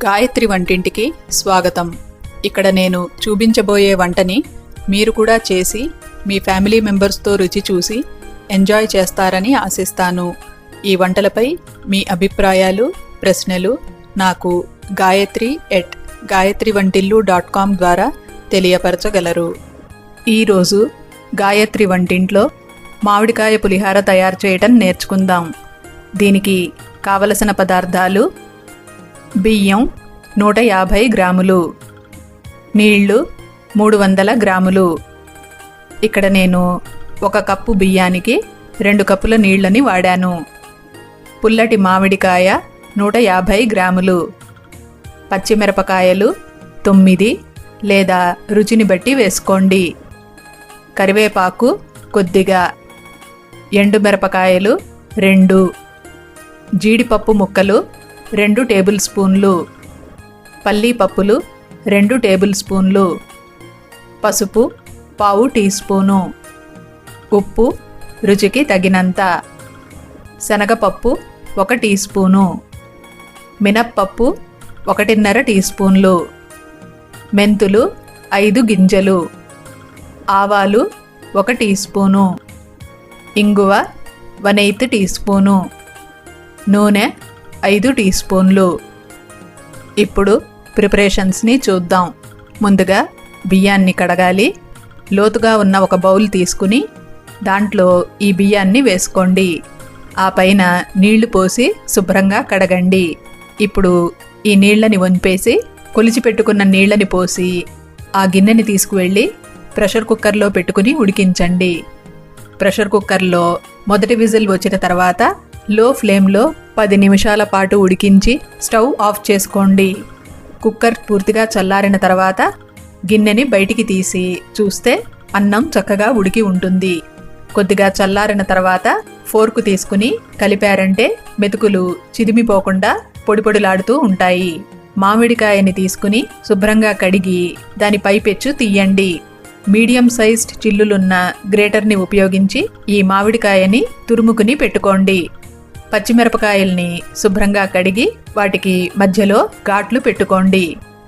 గాయత్రి వంటింటికి స్వాగతం. ఇక్కడ నేను చూపించబోయే వంటని మీరు కూడా చేసి మీ ఫ్యామిలీ మెంబర్స్తో రుచి చూసి ఎంజాయ్ చేస్తారని ఆశిస్తాను. ఈ వంటలపై మీ అభిప్రాయాలు, ప్రశ్నలు నాకు gayatri@gayatrivantillu.com ద్వారా తెలియపరచగలరు. ఈరోజు గాయత్రి వంటింట్లో మామిడికాయ పులిహార తయారు చేయటం నేర్చుకుందాం. దీనికి కావలసిన పదార్థాలు: బియ్యం 150 గ్రాములు, నీళ్లు 300 గ్రాములు. ఇక్కడ నేను 1 కప్పు బియ్యానికి 2 కప్పుల నీళ్లని వాడాను. పుల్లటి మామిడికాయ 150 గ్రాములు, పచ్చిమిరపకాయలు 9 లేదా రుచిని బట్టి వేసుకోండి, కరివేపాకు కొద్దిగా, ఎండుమిరపకాయలు 2, జీడిపప్పు ముక్కలు 2 టేబుల్ స్పూన్లు, పల్లీ పప్పులు 2 టేబుల్ స్పూన్లు, పసుపు 1/4 టీ స్పూను, ఉప్పు రుచికి తగినంత, శనగపప్పు 1 టీ స్పూను, మినప్పప్పు 1.5 టీ స్పూన్లు, మెంతులు 5 గింజలు, ఆవాలు 1 టీ స్పూను, ఇంగువ 1/8 టీ స్పూను, నూనె 5 టీ స్పూన్లు. ఇప్పుడు ప్రిపరేషన్స్ని చూద్దాం. ముందుగా బియ్యాన్ని కడగాలి. లోతుగా ఉన్న ఒక బౌల్ తీసుకుని దాంట్లో ఈ బియ్యాన్ని వేసుకోండి. ఆ పైన నీళ్లు పోసి శుభ్రంగా కడగండి. ఇప్పుడు ఈ నీళ్లని వంపేసి కొలిచి పెట్టుకున్న నీళ్లని పోసి ఆ గిన్నెని తీసుకువెళ్ళి ప్రెషర్ కుక్కర్లో పెట్టుకుని ఉడికించండి. ప్రెషర్ కుక్కర్లో మొదటి విజిల్ వచ్చిన తర్వాత లో ఫ్లేమ్లో 10 నిమిషాల పాటు ఉడికించి స్టవ్ ఆఫ్ చేసుకోండి. కుక్కర్ పూర్తిగా చల్లారిన తర్వాత గిన్నెని బయటికి తీసి చూస్తే అన్నం చక్కగా ఉడికి ఉంటుంది. కొద్దిగా చల్లారిన తర్వాత ఫోర్కు తీసుకుని కలిపారంటే మెతుకులు చిదిమిపోకుండా పొడిపొడిలాడుతూ ఉంటాయి. మామిడికాయని తీసుకుని శుభ్రంగా కడిగి దాని పైపెచ్చు తీయండి. మీడియం సైజ్డ్ చిల్లులున్న గ్రేటర్ని ఉపయోగించి ఈ మామిడికాయని తురుముకుని పెట్టుకోండి. పచ్చిమిరపకాయల్ని శుభ్రంగా కడిగి వాటికి మధ్యలో ఘాట్లు పెట్టుకోండి.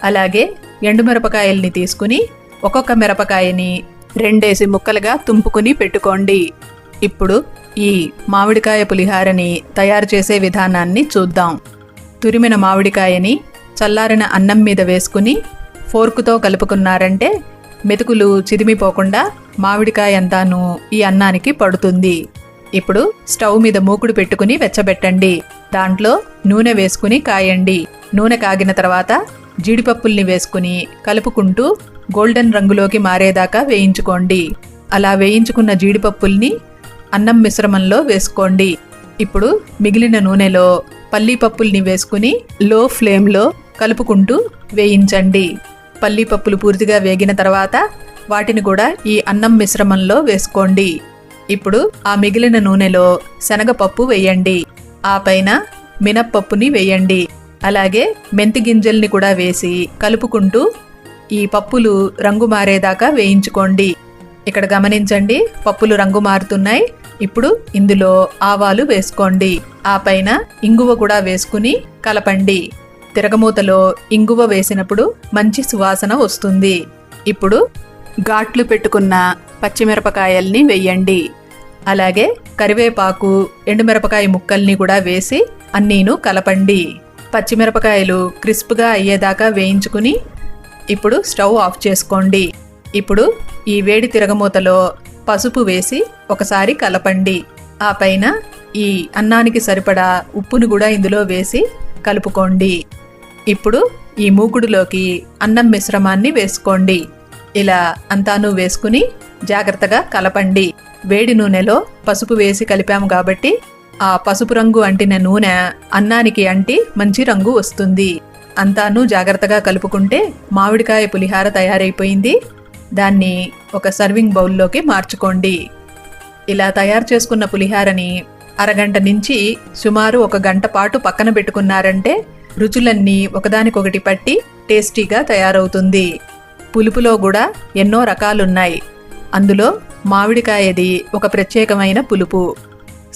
అలాగే ఎండుమిరపకాయల్ని తీసుకుని ఒక్కొక్క మిరపకాయని 2 ముక్కలుగా తుంపుకుని పెట్టుకోండి. ఇప్పుడు ఈ మామిడికాయ పులిహారని తయారు చేసే విధానాన్ని చూద్దాం. తురిమిన మామిడికాయని చల్లారిన అన్నం మీద వేసుకుని ఫోర్కుతో కలుపుకున్నారంటే మెతుకులు చిదిమిపోకుండా మామిడికాయ అంతాను ఈ అన్నానికి పడుతుంది. ఇప్పుడు స్టవ్ మీద మూకుడు పెట్టుకుని వెచ్చబెట్టండి. దాంట్లో నూనె వేసుకుని కాయండి. నూనె కాగిన తర్వాత జీడిపప్పుల్ని వేసుకుని కలుపుకుంటూ గోల్డెన్ రంగులోకి మారేదాకా వేయించుకోండి. అలా వేయించుకున్న జీడిపప్పుల్ని అన్నం మిశ్రమంలో వేసుకోండి. ఇప్పుడు మిగిలిన నూనెలో పల్లీపప్పుల్ని వేసుకుని లో ఫ్లేమ్లో కలుపుకుంటూ వేయించండి. పల్లీపప్పులు పూర్తిగా వేగిన తర్వాత వాటిని కూడా ఈ అన్నం మిశ్రమంలో వేసుకోండి. ఇప్పుడు ఆ మిగిలిన నూనెలో శనగపప్పు వేయండి. ఆ పైన మినప్పప్పుని వేయండి. అలాగే మెంతి గింజల్ని కూడా వేసి కలుపుకుంటూ ఈ పప్పులు రంగు మారేదాకా వేయించుకోండి. ఇక్కడ గమనించండి, పప్పులు రంగు మారుతున్నాయి. ఇప్పుడు ఇందులో ఆవాలు వేసుకోండి. ఆ పైన ఇంగువ కూడా వేసుకుని కలపండి. తిరగమూతలో ఇంగువ వేసినప్పుడు మంచి సువాసన వస్తుంది. ఇప్పుడు ఘాట్లు పెట్టుకున్న పచ్చిమిరపకాయల్ని వేయండి. అలాగే కరివేపాకు, ఎండుమిరపకాయ ముక్కల్ని కూడా వేసి అన్నీను కలపండి. పచ్చిమిరపకాయలు క్రిస్ప్గా అయ్యేదాకా వేయించుకుని ఇప్పుడు స్టవ్ ఆఫ్ చేసుకోండి. ఇప్పుడు ఈ వేడి తిరగమూతలో పసుపు వేసి ఒకసారి కలపండి. ఆ పైన ఈ అన్నానికి సరిపడా ఉప్పును కూడా ఇందులో వేసి కలుపుకోండి. ఇప్పుడు ఈ మూకుడులోకి అన్నం మిశ్రమాన్ని వేసుకోండి. ఇలా అంతాను వేసుకుని జాగ్రత్తగా కలపండి. వేడి నూనెలో పసుపు వేసి కలిపాము కాబట్టి ఆ పసుపు రంగు అంటిన నూనె అన్నానికి అంటి మంచి రంగు వస్తుంది. అంతాను జాగ్రత్తగా కలుపుకుంటే మామిడికాయ పులిహార తయారైపోయింది. దాన్ని ఒక సర్వింగ్ బౌల్లోకి మార్చుకోండి. ఇలా తయారు చేసుకున్న పులిహారని అరగంట నుంచి సుమారు 1 గంట పాటు పక్కన పెట్టుకున్నారంటే రుచులన్నీ ఒకదానికొకటి పట్టి టేస్టీగా తయారవుతుంది. పులుపులో కూడా ఎన్నో రకాలున్నాయి. అందులో మామిడికాయది ఒక ప్రత్యేకమైన పులుపు.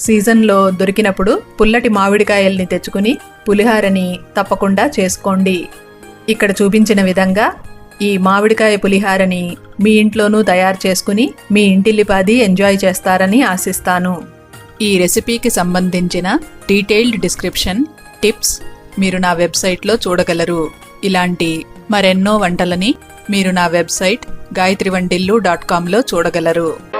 సీజన్లో దొరికినప్పుడు పుల్లటి మామిడికాయల్ని తెచ్చుకుని పులిహారని తప్పకుండా చేసుకోండి. ఇక్కడ చూపించిన విధంగా ఈ మామిడికాయ పులిహారని మీ ఇంట్లోనూ తయారు చేసుకుని మీ ఇంటిల్లిపాది ఎంజాయ్ చేస్తారని ఆశిస్తాను. ఈ రెసిపీకి సంబంధించిన డీటెయిల్డ్ డిస్క్రిప్షన్, టిప్స్ మీరు నా వెబ్సైట్లో చూడగలరు. ఇలాంటి మరెన్నో వంటలని మీరు నా వెబ్సైట్ gayatrivantillu.comలో చూడగలరు.